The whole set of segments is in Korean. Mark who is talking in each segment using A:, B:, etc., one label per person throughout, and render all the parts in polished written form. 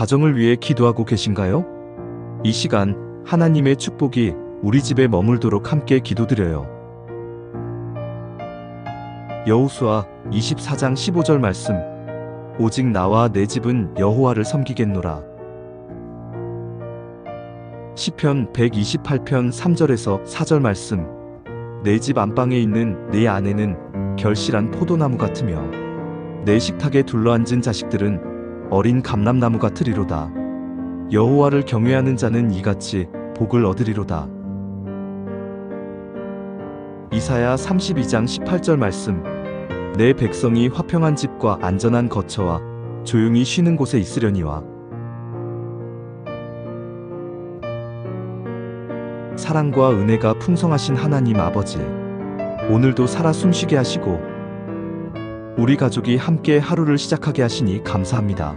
A: 가정을 위해 기도하고 계신가요? 이 시간 하나님의 축복이 우리 집에 머물도록 함께 기도드려요. 여호수아 24장 15절 말씀. 오직 나와 내 집은 여호와를 섬기겠노라. 시편 128편 3절에서 4절 말씀. 내 집 안방에 있는 내 아내는 결실한 포도나무 같으며 내 식탁에 둘러앉은 자식들은 어린 감람나무 같으리로다. 여호와를 경외하는 자는 이같이 복을 얻으리로다. 이사야 32장 18절 말씀. 내 백성이 화평한 집과 안전한 거처와 조용히 쉬는 곳에 있으려니와. 사랑과 은혜가 풍성하신 하나님 아버지, 오늘도 살아 숨쉬게 하시고 우리 가족이 함께 하루를 시작하게 하시니 감사합니다.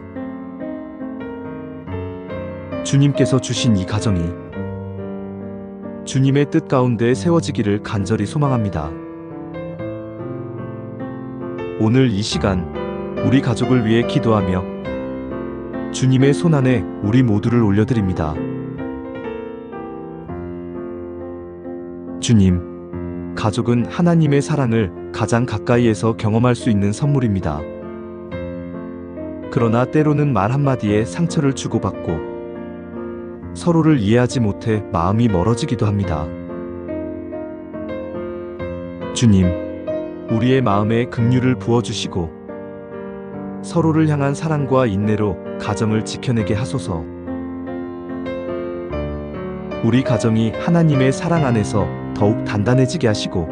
A: 주님께서 주신 이 가정이 주님의 뜻 가운데 세워지기를 간절히 소망합니다. 오늘 이 시간 우리 가족을 위해 기도하며 주님의 손안에 우리 모두를 올려드립니다. 주님, 가족은 하나님의 사랑을 가장 가까이에서 경험할 수 있는 선물입니다. 그러나 때로는 말 한마디에 상처를 주고받고 서로를 이해하지 못해 마음이 멀어지기도 합니다. 주님, 우리의 마음에 긍휼을 부어주시고 서로를 향한 사랑과 인내로 가정을 지켜내게 하소서. 우리 가정이 하나님의 사랑 안에서 더욱 단단해지게 하시고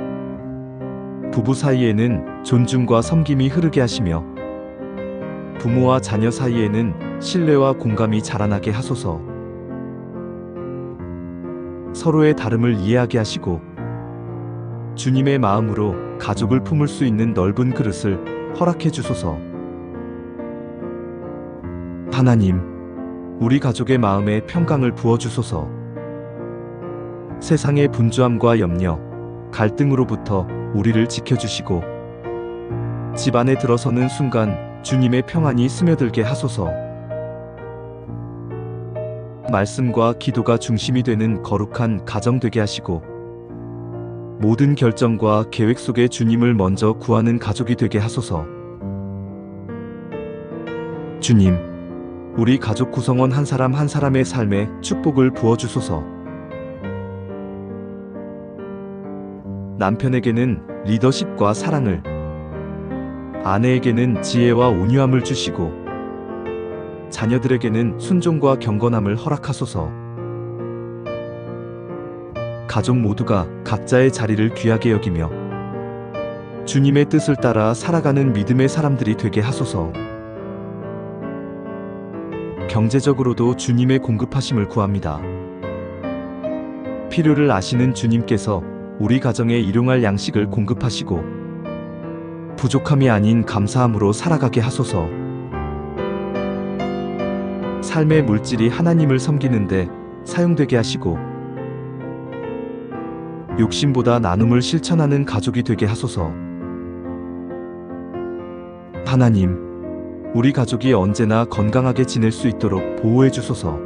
A: 부부 사이에는 존중과 섬김이 흐르게 하시며 부모와 자녀 사이에는 신뢰와 공감이 자라나게 하소서. 서로의 다름을 이해하게 하시고 주님의 마음으로 가족을 품을 수 있는 넓은 그릇을 허락해 주소서. 하나님, 우리 가족의 마음에 평강을 부어 주소서. 세상의 분주함과 염려, 갈등으로부터 우리를 지켜주시고 집 안에 들어서는 순간 주님의 평안이 스며들게 하소서. 말씀과 기도가 중심이 되는 거룩한 가정 되게 하시고 모든 결정과 계획 속에 주님을 먼저 구하는 가족이 되게 하소서. 주님, 우리 가족 구성원 한 사람 한 사람의 삶에 축복을 부어주소서. 남편에게는 리더십과 사랑을, 아내에게는 지혜와 온유함을 주시고 자녀들에게는 순종과 경건함을 허락하소서. 가족 모두가 각자의 자리를 귀하게 여기며 주님의 뜻을 따라 살아가는 믿음의 사람들이 되게 하소서. 경제적으로도 주님의 공급하심을 구합니다. 필요를 아시는 주님께서 우리 가정에 일용할 양식을 공급하시고 부족함이 아닌 감사함으로 살아가게 하소서. 삶의 물질이 하나님을 섬기는데 사용되게 하시고 욕심보다 나눔을 실천하는 가족이 되게 하소서. 하나님, 우리 가족이 언제나 건강하게 지낼 수 있도록 보호해 주소서.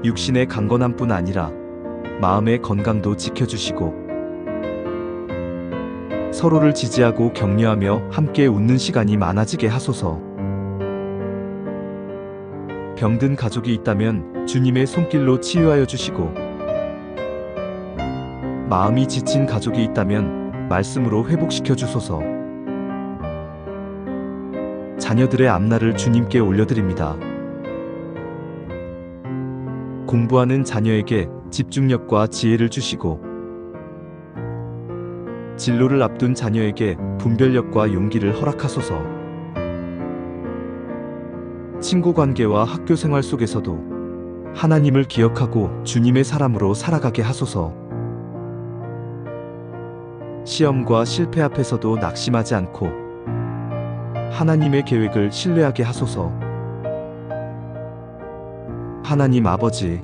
A: 육신의 강건함뿐 아니라 마음의 건강도 지켜주시고 서로를 지지하고 격려하며 함께 웃는 시간이 많아지게 하소서. 병든 가족이 있다면 주님의 손길로 치유하여 주시고 마음이 지친 가족이 있다면 말씀으로 회복시켜 주소서. 자녀들의 앞날을 주님께 올려드립니다. 공부하는 자녀에게 집중력과 지혜를 주시고 진로를 앞둔 자녀에게 분별력과 용기를 허락하소서. 친구 관계와 학교 생활 속에서도 하나님을 기억하고 주님의 사람으로 살아가게 하소서. 시험과 실패 앞에서도 낙심하지 않고 하나님의 계획을 신뢰하게 하소서. 하나님 아버지,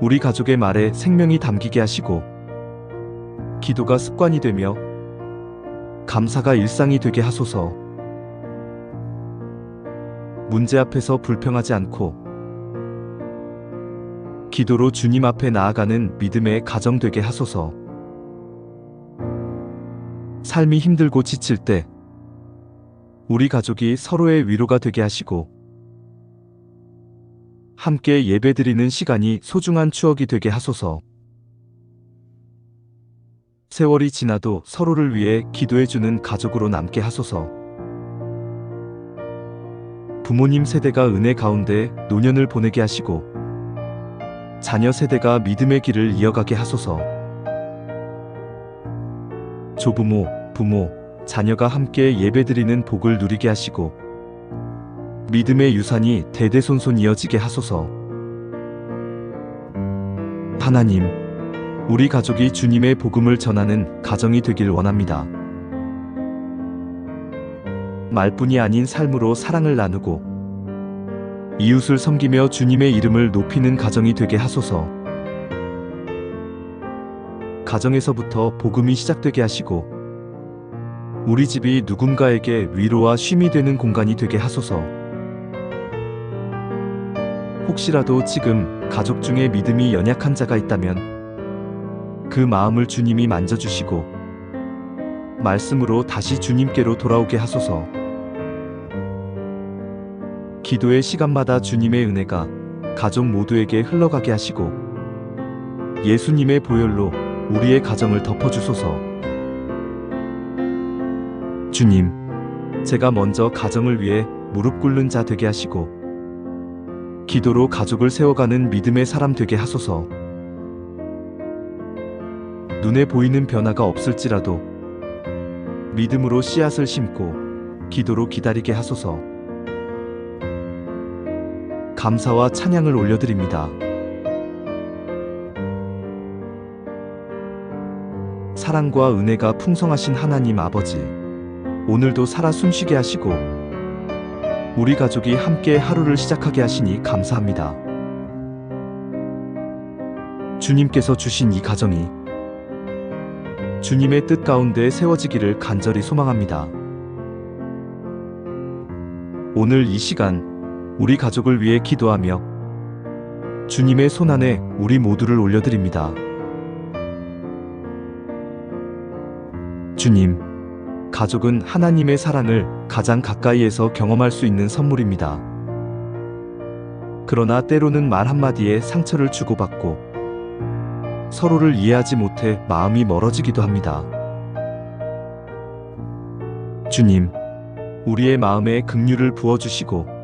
A: 우리 가족의 말에 생명이 담기게 하시고 기도가 습관이 되며 감사가 일상이 되게 하소서. 문제 앞에서 불평하지 않고 기도로 주님 앞에 나아가는 믿음의 가정 되게 하소서. 삶이 힘들고 지칠 때 우리 가족이 서로의 위로가 되게 하시고 함께 예배드리는 시간이 소중한 추억이 되게 하소서. 세월이 지나도 서로를 위해 기도해주는 가족으로 남게 하소서. 부모님 세대가 은혜 가운데 노년을 보내게 하시고 자녀 세대가 믿음의 길을 이어가게 하소서. 조부모, 부모, 자녀가 함께 예배드리는 복을 누리게 하시고 믿음의 유산이 대대손손 이어지게 하소서. 하나님, 우리 가족이 주님의 복음을 전하는 가정이 되길 원합니다. 말뿐이 아닌 삶으로 사랑을 나누고 이웃을 섬기며 주님의 이름을 높이는 가정이 되게 하소서. 가정에서부터 복음이 시작되게 하시고 우리 집이 누군가에게 위로와 쉼이 되는 공간이 되게 하소서. 혹시라도 지금 가족 중에 믿음이 연약한 자가 있다면 그 마음을 주님이 만져주시고 말씀으로 다시 주님께로 돌아오게 하소서. 기도의 시간마다 주님의 은혜가 가족 모두에게 흘러가게 하시고 예수님의 보혈로 우리의 가정을 덮어주소서. 주님, 제가 먼저 가정을 위해 무릎 꿇는 자 되게 하시고 기도로 가족을 세워가는 믿음의 사람 되게 하소서. 눈에 보이는 변화가 없을지라도 믿음으로 씨앗을 심고 기도로 기다리게 하소서. 감사와 찬양을 올려드립니다. 사랑과 은혜가 풍성하신 하나님 아버지, 오늘도 살아 숨쉬게 하시고 우리 가족이 함께 하루를 시작하게 하시니 감사합니다. 주님께서 주신 이 가정이 주님의 뜻 가운데 세워지기를 간절히 소망합니다. 오늘 이 시간 우리 가족을 위해 기도하며 주님의 손안에 우리 모두를 올려드립니다. 주님, 가족은 하나님의 사랑을 가장 가까이에서 경험할 수 있는 선물입니다. 그러나 때로는 말 한마디에 상처를 주고받고 서로를 이해하지 못해 마음이 멀어지기도 합니다. 주님, 우리의 마음에 긍휼을 부어주시고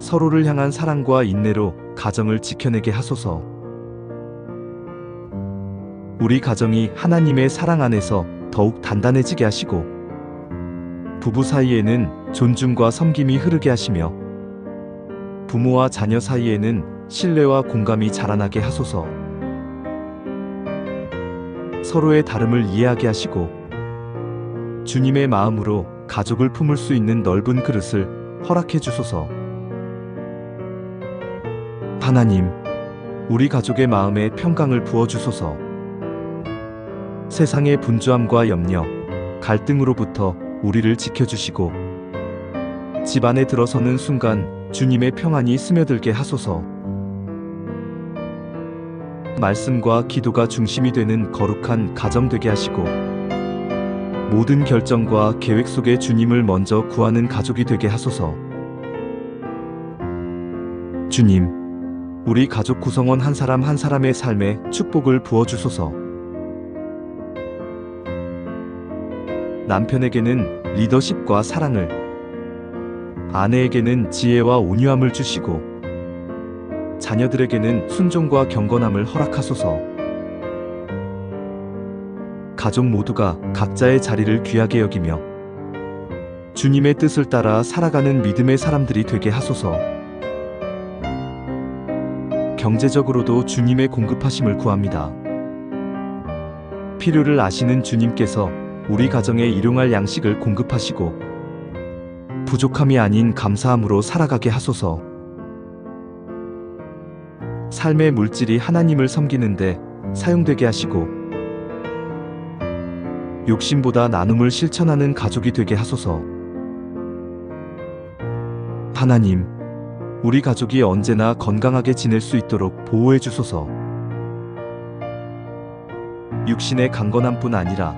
A: 서로를 향한 사랑과 인내로 가정을 지켜내게 하소서. 우리 가정이 하나님의 사랑 안에서 더욱 단단해지게 하시고 부부 사이에는 존중과 섬김이 흐르게 하시며 부모와 자녀 사이에는 신뢰와 공감이 자라나게 하소서. 서로의 다름을 이해하게 하시고 주님의 마음으로 가족을 품을 수 있는 넓은 그릇을 허락해 주소서. 하나님, 우리 가족의 마음에 평강을 부어주소서. 세상의 분주함과 염려, 갈등으로부터 우리를 지켜주시고 집안에 들어서는 순간 주님의 평안이 스며들게 하소서. 말씀과 기도가 중심이 되는 거룩한 가정 되게 하시고 모든 결정과 계획 속에 주님을 먼저 구하는 가족이 되게 하소서. 주님, 우리 가족 구성원 한 사람 한 사람의 삶에 축복을 부어주소서. 남편에게는 리더십과 사랑을, 아내에게는 지혜와 온유함을 주시고 자녀들에게는 순종과 경건함을 허락하소서. 가족 모두가 각자의 자리를 귀하게 여기며 주님의 뜻을 따라 살아가는 믿음의 사람들이 되게 하소서. 경제적으로도 주님의 공급하심을 구합니다. 필요를 아시는 주님께서 우리 가정에 일용할 양식을 공급하시고 부족함이 아닌 감사함으로 살아가게 하소서. 삶의 물질이 하나님을 섬기는데 사용되게 하시고 욕심보다 나눔을 실천하는 가족이 되게 하소서. 하나님, 우리 가족이 언제나 건강하게 지낼 수 있도록 보호해 주소서. 육신의 강건함뿐 아니라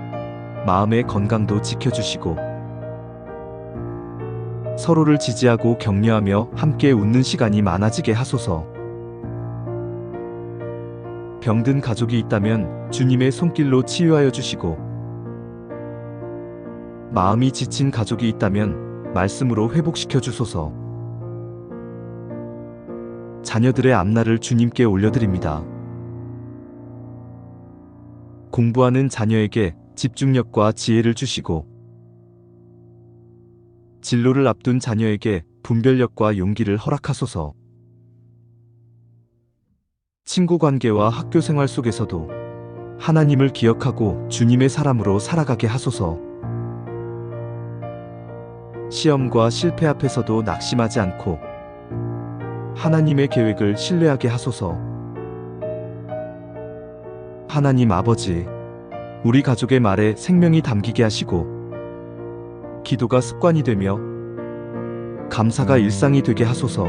A: 마음의 건강도 지켜주시고 서로를 지지하고 격려하며 함께 웃는 시간이 많아지게 하소서. 병든 가족이 있다면 주님의 손길로 치유하여 주시고 마음이 지친 가족이 있다면 말씀으로 회복시켜 주소서. 자녀들의 앞날을 주님께 올려드립니다. 공부하는 자녀에게 집중력과 지혜를 주시고 진로를 앞둔 자녀에게 분별력과 용기를 허락하소서. 친구 관계와 학교 생활 속에서도 하나님을 기억하고 주님의 사람으로 살아가게 하소서. 시험과 실패 앞에서도 낙심하지 않고 하나님의 계획을 신뢰하게 하소서. 하나님 아버지, 우리 가족의 말에 생명이 담기게 하시고 기도가 습관이 되며 감사가 일상이 되게 하소서.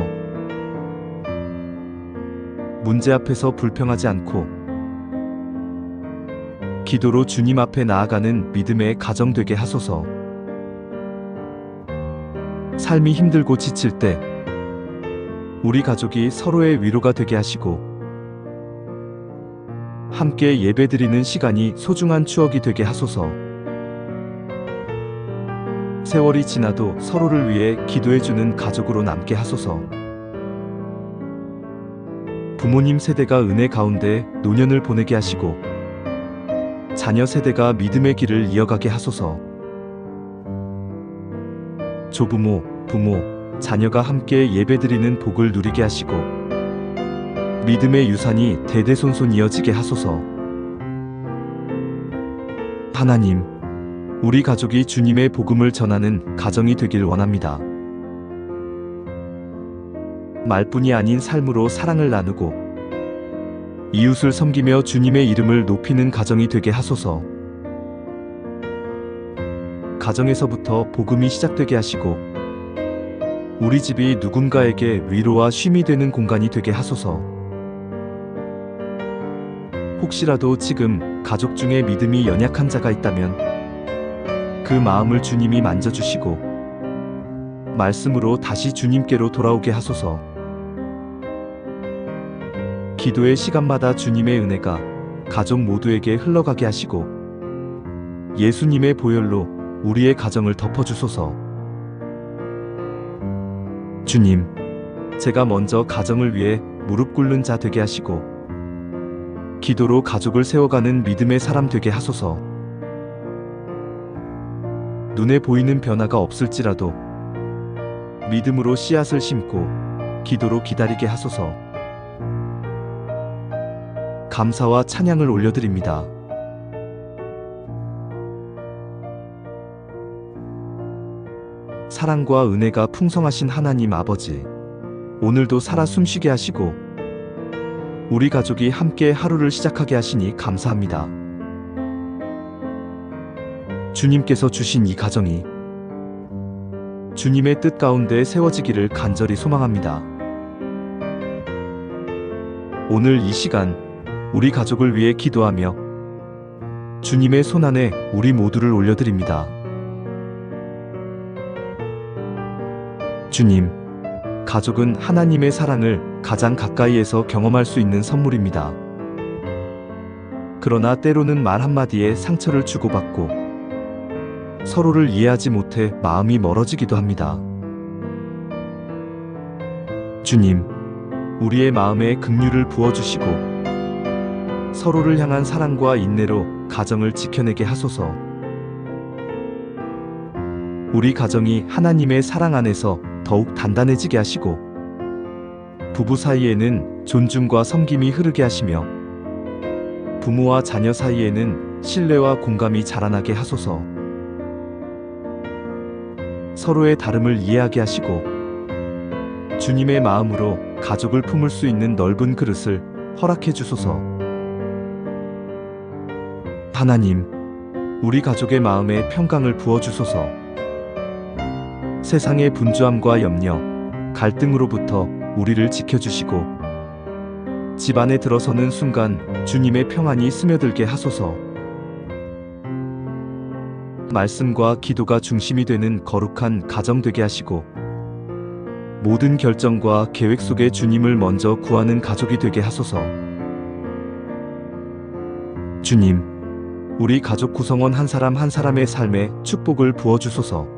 A: 문제 앞에서 불평하지 않고 기도로 주님 앞에 나아가는 믿음의 가정 되게 하소서. 삶이 힘들고 지칠 때 우리 가족이 서로의 위로가 되게 하시고 함께 예배드리는 시간이 소중한 추억이 되게 하소서. 세월이 지나도 서로를 위해 기도해주는 가족으로 남게 하소서. 부모님 세대가 은혜 가운데 노년을 보내게 하시고 자녀 세대가 믿음의 길을 이어가게 하소서. 조부모, 부모, 자녀가 함께 예배드리는 복을 누리게 하시고 믿음의 유산이 대대손손 이어지게 하소서. 하나님, 우리 가족이 주님의 복음을 전하는 가정이 되길 원합니다. 말뿐이 아닌 삶으로 사랑을 나누고 이웃을 섬기며 주님의 이름을 높이는 가정이 되게 하소서. 가정에서부터 복음이 시작되게 하시고 우리 집이 누군가에게 위로와 쉼이 되는 공간이 되게 하소서. 혹시라도 지금 가족 중에 믿음이 연약한 자가 있다면 그 마음을 주님이 만져주시고 말씀으로 다시 주님께로 돌아오게 하소서. 기도의 시간마다 주님의 은혜가 가족 모두에게 흘러가게 하시고 예수님의 보혈로 우리의 가정을 덮어주소서. 주님, 제가 먼저 가정을 위해 무릎 꿇는 자 되게 하시고 기도로 가족을 세워가는 믿음의 사람 되게 하소서. 눈에 보이는 변화가 없을지라도 믿음으로 씨앗을 심고 기도로 기다리게 하소서. 감사와 찬양을 올려드립니다. 사랑과 은혜가 풍성하신 하나님 아버지, 오늘도 살아 숨쉬게 하시고 우리 가족이 함께 하루를 시작하게 하시니 감사합니다. 주님께서 주신 이 가정이 주님의 뜻 가운데 세워지기를 간절히 소망합니다. 오늘 이 시간 우리 가족을 위해 기도하며 주님의 손안에 우리 모두를 올려드립니다. 주님, 가족은 하나님의 사랑을 가장 가까이에서 경험할 수 있는 선물입니다. 그러나 때로는 말 한마디에 상처를 주고받고 서로를 이해하지 못해 마음이 멀어지기도 합니다. 주님, 우리의 마음에 긍휼을 부어주시고 서로를 향한 사랑과 인내로 가정을 지켜내게 하소서. 우리 가정이 하나님의 사랑 안에서 더욱 단단해지게 하시고 부부 사이에는 존중과 섬김이 흐르게 하시며 부모와 자녀 사이에는 신뢰와 공감이 자라나게 하소서. 서로의 다름을 이해하게 하시고 주님의 마음으로 가족을 품을 수 있는 넓은 그릇을 허락해 주소서. 하나님, 우리 가족의 마음에 평강을 부어 주소서. 세상의 분주함과 염려, 갈등으로부터 우리를 지켜주시고 집 안에 들어서는 순간 주님의 평안이 스며들게 하소서. 말씀과 기도가 중심이 되는 거룩한 가정 되게 하시고 모든 결정과 계획 속에 주님을 먼저 구하는 가족이 되게 하소서. 주님, 우리 가족 구성원 한 사람 한 사람의 삶에 축복을 부어주소서.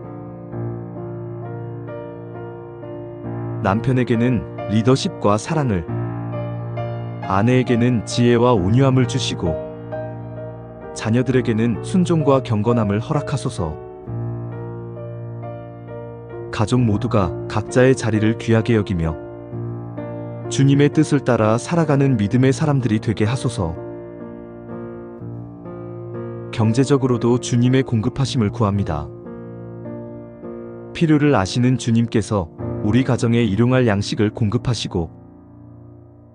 A: 남편에게는 리더십과 사랑을, 아내에게는 지혜와 온유함을 주시고 자녀들에게는 순종과 경건함을 허락하소서. 가족 모두가 각자의 자리를 귀하게 여기며 주님의 뜻을 따라 살아가는 믿음의 사람들이 되게 하소서. 경제적으로도 주님의 공급하심을 구합니다. 필요를 아시는 주님께서 우리 가정에 일용할 양식을 공급하시고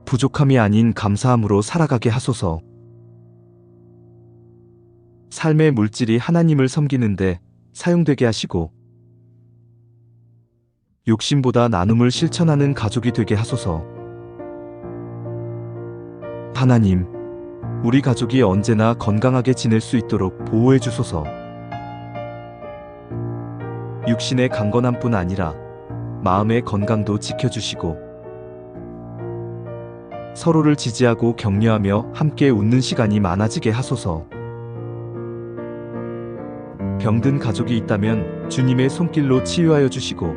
A: 부족함이 아닌 감사함으로 살아가게 하소서. 삶의 물질이 하나님을 섬기는데 사용되게 하시고 욕심보다 나눔을 실천하는 가족이 되게 하소서. 하나님, 우리 가족이 언제나 건강하게 지낼 수 있도록 보호해 주소서. 육신의 강건함뿐 아니라 마음의 건강도 지켜주시고 서로를 지지하고 격려하며 함께 웃는 시간이 많아지게 하소서. 병든 가족이 있다면 주님의 손길로 치유하여 주시고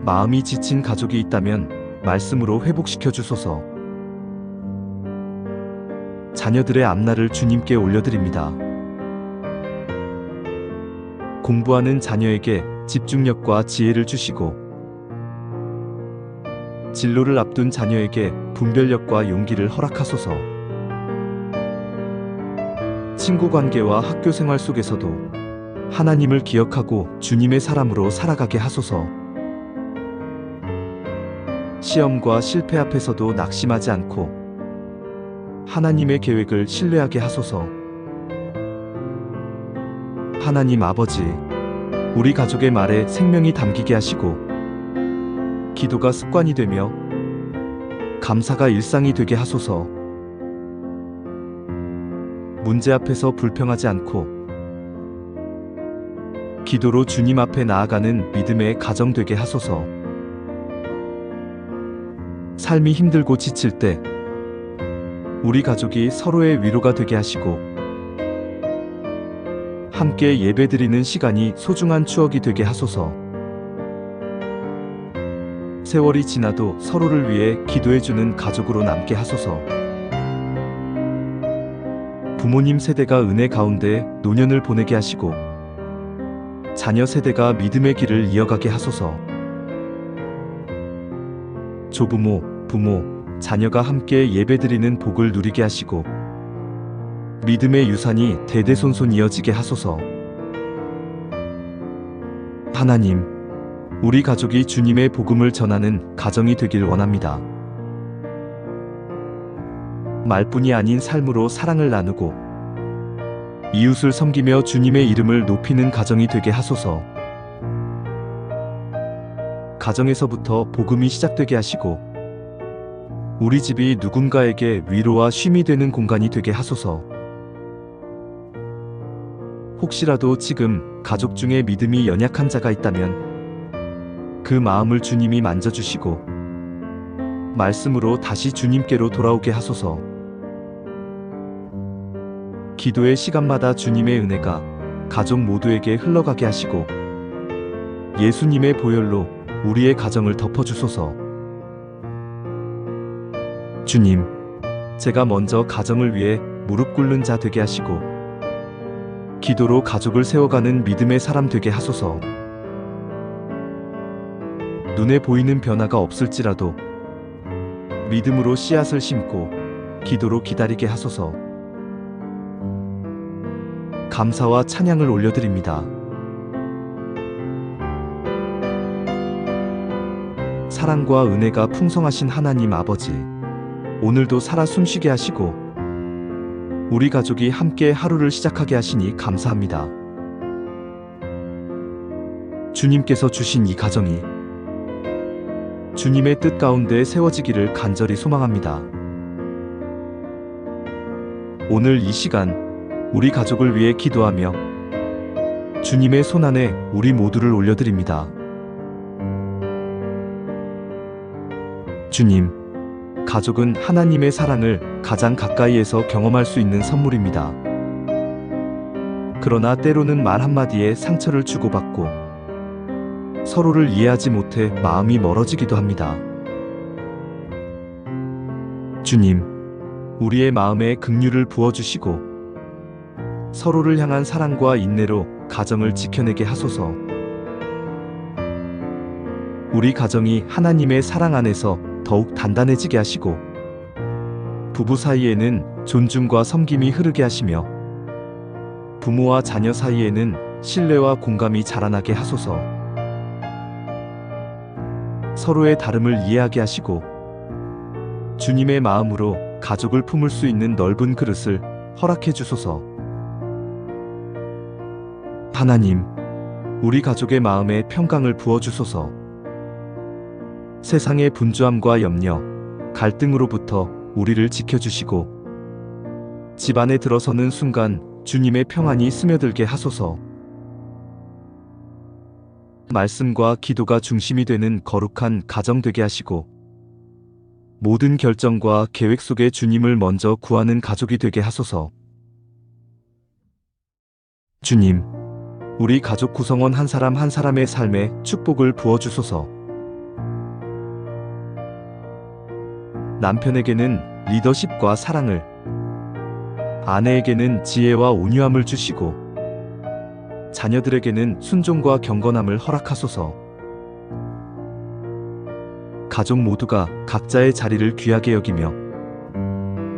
A: 마음이 지친 가족이 있다면 말씀으로 회복시켜 주소서. 자녀들의 앞날을 주님께 올려드립니다. 공부하는 자녀에게 집중력과 지혜를 주시고 진로를 앞둔 자녀에게 분별력과 용기를 허락하소서. 친구 관계와 학교 생활 속에서도 하나님을 기억하고 주님의 사람으로 살아가게 하소서. 시험과 실패 앞에서도 낙심하지 않고 하나님의 계획을 신뢰하게 하소서. 하나님 아버지, 우리 가족의 말에 생명이 담기게 하시고 기도가 습관이 되며 감사가 일상이 되게 하소서. 문제 앞에서 불평하지 않고 기도로 주님 앞에 나아가는 믿음의 가정 되게 하소서. 삶이 힘들고 지칠 때 우리 가족이 서로의 위로가 되게 하시고 함께 예배드리는 시간이 소중한 추억이 되게 하소서. 세월이 지나도 서로를 위해 기도해주는 가족으로 남게 하소서. 부모님 세대가 은혜 가운데 노년을 보내게 하시고 자녀 세대가 믿음의 길을 이어가게 하소서. 조부모, 부모, 자녀가 함께 예배드리는 복을 누리게 하시고 믿음의 유산이 대대손손 이어지게 하소서. 하나님, 우리 가족이 주님의 복음을 전하는 가정이 되길 원합니다. 말뿐이 아닌 삶으로 사랑을 나누고 이웃을 섬기며 주님의 이름을 높이는 가정이 되게 하소서. 가정에서부터 복음이 시작되게 하시고 우리 집이 누군가에게 위로와 쉼이 되는 공간이 되게 하소서. 혹시라도 지금 가족 중에 믿음이 연약한 자가 있다면 그 마음을 주님이 만져주시고 말씀으로 다시 주님께로 돌아오게 하소서. 기도의 시간마다 주님의 은혜가 가족 모두에게 흘러가게 하시고 예수님의 보혈로 우리의 가정을 덮어주소서. 주님, 제가 먼저 가정을 위해 무릎 꿇는 자 되게 하시고 기도로 가족을 세워가는 믿음의 사람 되게 하소서. 눈에 보이는 변화가 없을지라도 믿음으로 씨앗을 심고 기도로 기다리게 하소서. 감사와 찬양을 올려드립니다. 사랑과 은혜가 풍성하신 하나님 아버지, 오늘도 살아 숨쉬게 하시고 우리 가족이 함께 하루를 시작하게 하시니 감사합니다. 주님께서 주신 이 가정이 주님의 뜻 가운데 세워지기를 간절히 소망합니다. 오늘 이 시간 우리 가족을 위해 기도하며 주님의 손안에 우리 모두를 올려드립니다. 주님, 가족은 하나님의 사랑을 가장 가까이에서 경험할 수 있는 선물입니다. 그러나 때로는 말 한마디에 상처를 주고받고 서로를 이해하지 못해 마음이 멀어지기도 합니다. 주님, 우리의 마음에 긍휼을 부어주시고 서로를 향한 사랑과 인내로 가정을 지켜내게 하소서. 우리 가정이 하나님의 사랑 안에서 더욱 단단해지게 하시고 부부 사이에는 존중과 섬김이 흐르게 하시며 부모와 자녀 사이에는 신뢰와 공감이 자라나게 하소서. 서로의 다름을 이해하게 하시고 주님의 마음으로 가족을 품을 수 있는 넓은 그릇을 허락해 주소서. 하나님, 우리 가족의 마음에 평강을 부어 주소서. 세상의 분주함과 염려, 갈등으로부터 우리를 지켜주시고 집안에 들어서는 순간 주님의 평안이 스며들게 하소서. 말씀과 기도가 중심이 되는 거룩한 가정 되게 하시고 모든 결정과 계획 속에 주님을 먼저 구하는 가족이 되게 하소서. 주님, 우리 가족 구성원 한 사람 한 사람의 삶에 축복을 부어주소서. 남편에게는 리더십과 사랑을, 아내에게는 지혜와 온유함을 주시고 자녀들에게는 순종과 경건함을 허락하소서. 가족 모두가 각자의 자리를 귀하게 여기며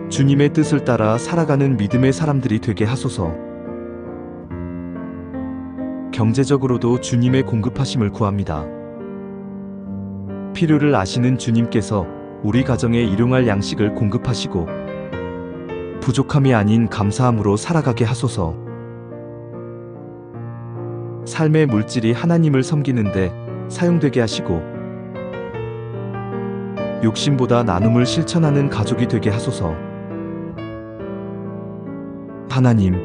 A: 주님의 뜻을 따라 살아가는 믿음의 사람들이 되게 하소서. 경제적으로도 주님의 공급하심을 구합니다. 필요를 아시는 주님께서 우리 가정에 일용할 양식을 공급하시고 부족함이 아닌 감사함으로 살아가게 하소서. 삶의 물질이 하나님을 섬기는데 사용되게 하시고 욕심보다 나눔을 실천하는 가족이 되게 하소서. 하나님,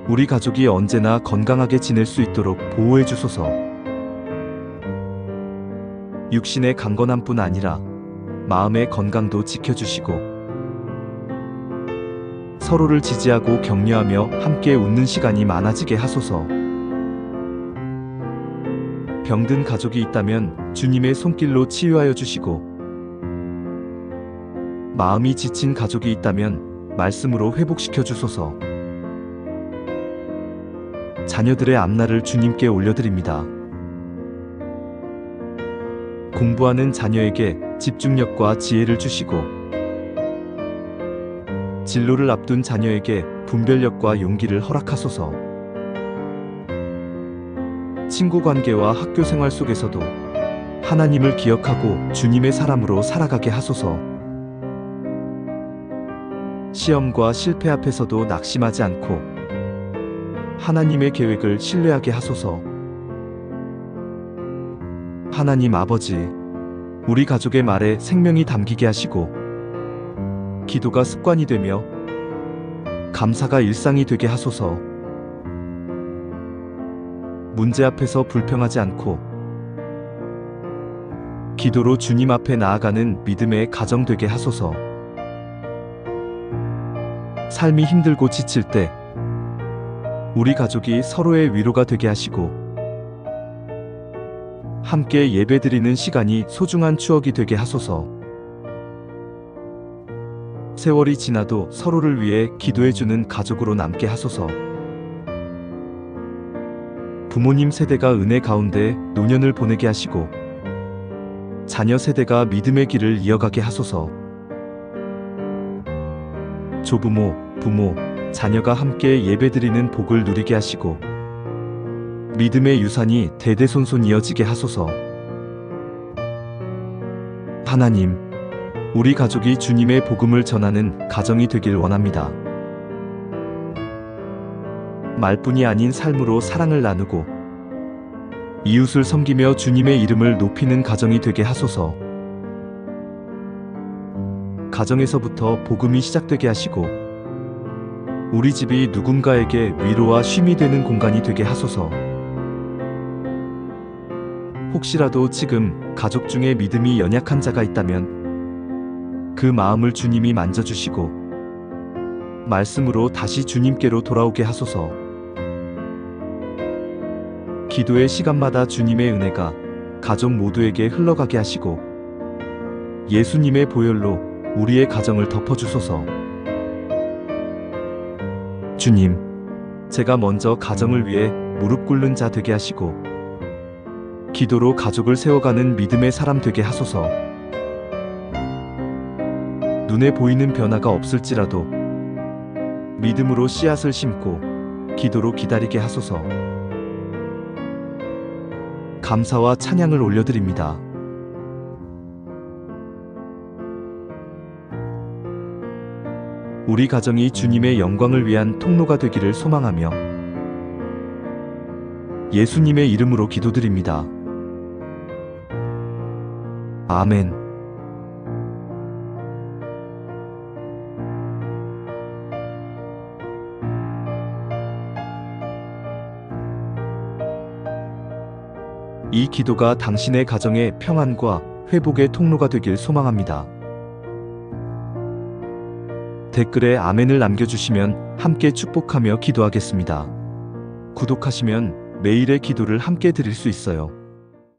A: 우리 가족이 언제나 건강하게 지낼 수 있도록 보호해 주소서. 육신의 강건함뿐 아니라 마음의 건강도 지켜주시고 서로를 지지하고 격려하며 함께 웃는 시간이 많아지게 하소서. 병든 가족이 있다면 주님의 손길로 치유하여 주시고 마음이 지친 가족이 있다면 말씀으로 회복시켜 주소서. 자녀들의 앞날을 주님께 올려드립니다. 공부하는 자녀에게 집중력과 지혜를 주시고 진로를 앞둔 자녀에게 분별력과 용기를 허락하소서. 친구 관계와 학교 생활 속에서도 하나님을 기억하고 주님의 사람으로 살아가게 하소서. 시험과 실패 앞에서도 낙심하지 않고 하나님의 계획을 신뢰하게 하소서. 하나님 아버지, 우리 가족의 말에 생명이 담기게 하시고 기도가 습관이 되며 감사가 일상이 되게 하소서. 문제 앞에서 불평하지 않고 기도로 주님 앞에 나아가는 믿음의 가정 되게 하소서. 삶이 힘들고 지칠 때 우리 가족이 서로의 위로가 되게 하시고 함께 예배드리는 시간이 소중한 추억이 되게 하소서. 세월이 지나도 서로를 위해 기도해주는 가족으로 남게 하소서. 부모님 세대가 은혜 가운데 노년을 보내게 하시고 자녀 세대가 믿음의 길을 이어가게 하소서. 조부모, 부모, 자녀가 함께 예배드리는 복을 누리게 하시고 믿음의 유산이 대대손손 이어지게 하소서. 하나님, 우리 가족이 주님의 복음을 전하는 가정이 되길 원합니다. 말뿐이 아닌 삶으로 사랑을 나누고 이웃을 섬기며 주님의 이름을 높이는 가정이 되게 하소서. 가정에서부터 복음이 시작되게 하시고 우리 집이 누군가에게 위로와 쉼이 되는 공간이 되게 하소서. 혹시라도 지금 가족 중에 믿음이 연약한 자가 있다면 그 마음을 주님이 만져주시고 말씀으로 다시 주님께로 돌아오게 하소서. 기도의 시간마다 주님의 은혜가 가족 모두에게 흘러가게 하시고 예수님의 보혈로 우리의 가정을 덮어주소서. 주님, 제가 먼저 가정을 위해 무릎 꿇는 자 되게 하시고 기도로 가족을 세워가는 믿음의 사람 되게 하소서. 눈에 보이는 변화가 없을지라도 믿음으로 씨앗을 심고 기도로 기다리게 하소서. 감사와 찬양을 올려드립니다. 우리 가정이 주님의 영광을 위한 통로가 되기를 소망하며 예수님의 이름으로 기도드립니다. 아멘. 이 기도가 당신의 가정의 평안과 회복의 통로가 되길 소망합니다. 댓글에 아멘을 남겨주시면 함께 축복하며 기도하겠습니다. 구독하시면 매일의 기도를 함께 드릴 수 있어요.